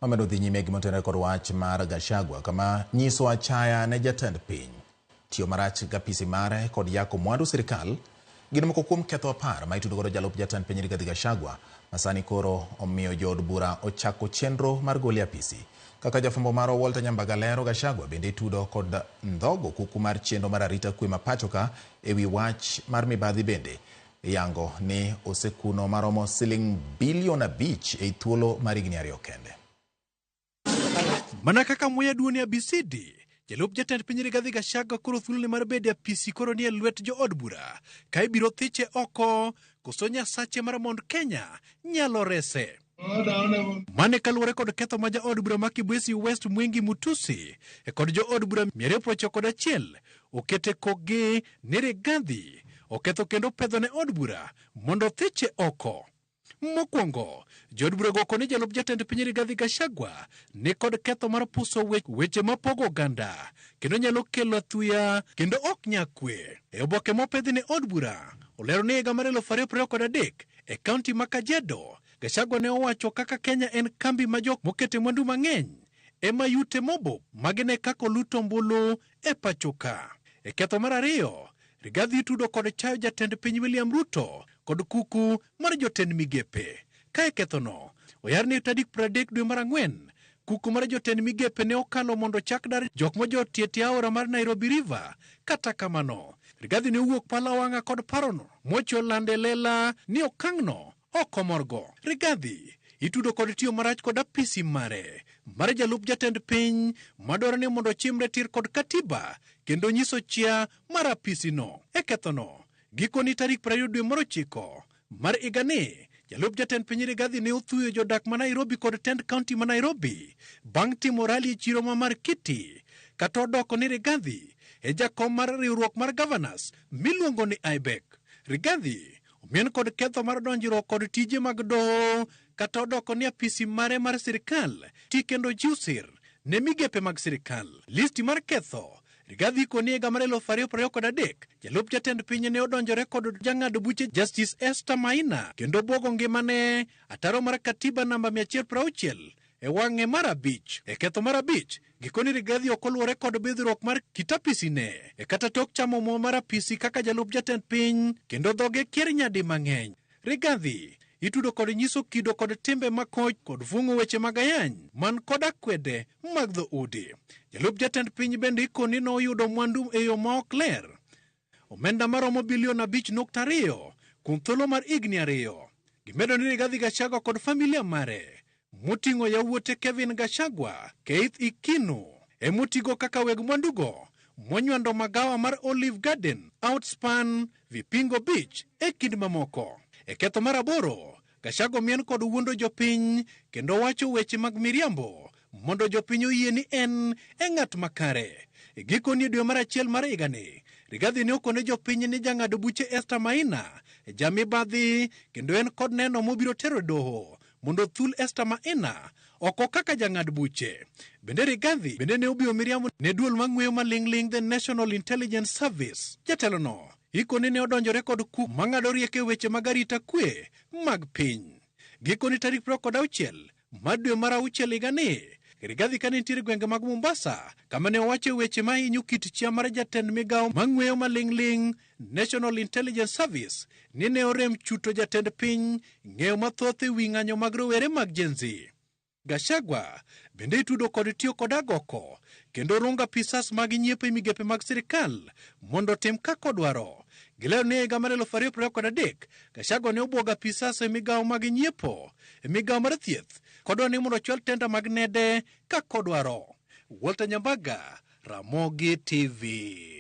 Mamedo dhi nyime gi motenore kod wach mar Gachagua kama nyiso achaya ne jatend piny. Tiyo marach gapisi mare kod yako mwandu sirikal gin moko kuom ketho apar ma itudo kod jalup jatend piny Rigathi Gachagua masani koro omiyo jood bura ochako chenro mar gole apisi. Kaka jafwambo maro Walter Nyambaga lero, Gachagua bende itudo kod ndhogo kuku mar chenro mar arita kwe ma pachoka ewi wach mar mibadhi bende yango ni osekuno maromo siling bilion 5 ei thuolo mar higni 2 kende. Mana kaka muya duoni ABCD, jalup jatend piny Rigathi Gachagua koro thuolo mar bede apisi koro ni e lwet jo od bura ka ibiro thiche oko koso nyasache mar mond Kenya nyalo rese. Mane kaluwore kod ketho ma ja od bura ma Kibwezi West Mwingi Mutusi kod jo od bura 291 okete kogi ni Rigathi oketho kendo pedho ne od bura mondo thiche oko. Mokwongo, jood bura goko ni jalup jatend piny Rigathi Gachagua ni kod ketho mar puso weche mapogo oganda kendo nyalo kelo athuya kendo ok nyakwe. E oboke mopedhi ne od bura olero ni higa mar 2023 e kaunti ma Kajiado, Gachagua ne owacho kaka Kenya en kambi ma jok mokete mwandu mang'eny ema yute mobo magine kako luto mbulu e pachoka. E ketho mar ariyo, Rigathi tudo kod chayo jatend piny William Ruto kod kuku mar jotend migepe. Kae kethono, oyar ni tarik 30 dwe mar Ang'wen, kuku mar jotend migepe ne okalo mondo chak dar jok mojotieti aora mar Nairobi River. Kata kamano, Rigathi ne owuok pala wang'a kod parono mocho lande lela ni okang'no oko morgo. Rigathi itudo kod tiyo marach kod apisi mare mar jalup jatend piny madwaro ni mondo chimre tir kod katiba kendo nyiso chia mar apisi no. E kethono, gikoni tarik 20 dwe mar 9 mar higani, jalup jatend piny Rigathi ne othuyo jodak ma Nairobi kod tend kaunti ma Nairobi bang' timo rali e chiro ma Markiti. Kata odoko ni Rigathi e jakom mar riwruok mar governors miluongo ni IBEC. Rigathi omien kod ketho mar donjruok kod tije mag doho kata odoko ni apisi mare mar sirikal ti kendo chiwo sir ne migepe mag sirikal. Listi mar ketho Rigathi koni higa mar 2023, jalup jatend piny ne odonjore kod jang'ad buche Justice Esther Maina kendo bwogo ngimane ataro mar katiba namba 160 e wang'e mar 5. E ketho mar 5, gikoni Rigathi okoluwore kod bidhruok mar kitapisine kata tok chamo mo mar apisi kaka jalup jatend piny kendo dhoge kier nyadi mang'eny. Rigathi itudo kod nyiso kido kod timbe makoch kod fung'o weche mag ayany man kod akwede mag dho udi. Jalup jatend piny bende ikoni no oyudo mwandu e yo ma ok ler, omenda maromo bilion 5.2 kuom thuolo mar higni 2. Gimedo ni Rigathi Gachagua kod familia mare moting'o yawuote Kevin Gachagua, Keith Ikinu emotigo kaka weg mwandugo monywando magawa mar Olive Garden, Outspan, Vipingo Beach e kind mamoko. E ketho mar 8, Gachagua mien kod wuondo jopiny kendo wacho weche mag miriambo mondo jopiny oyie ni en e ng'at makare. E gikoni dwe mar 1 mar higani, Rigathi ne okone jopiny ni jang'ad buche Esther Maina jamibadhi kendo en kod neno mobiro tero doho mondo thul Esther Maina oko kaka jang'ad buche. Bende Rigathi bende ne obiro miriambo ne duol mang'weyo maling'ling The National Intelligence Service. Jatelono ikoni ne odonjore kod kuk mang'ado rieke weche mag arita kwe mag piny. Gikoni tarik 26 mar dwe mar 6 higani, Rigathi ka nitiere gwenge mag Mombasa kama ne owacho weche ma hinyo kit chia mar jatend migawo mang'weyo maling'ling National Intelligence Service ni ne orem chuto jatend piny ng'eyo mathoth e wi ng'anyo mag rowere mag Gen Z. Gachagua bende itudo kod tiyo kod agoko kendo runga pisas mag nyiepo e migepe mag sirikal mondo tim kako dwaro. Gilero ni higa mar 2023, Gachagua ne obwoga pisas e migawo mag nyiepo, e migawo mar thieth kodwa ni mondo chwal tenda mag nede kako dwaro. Walter Nyambaga, Ramogi TV.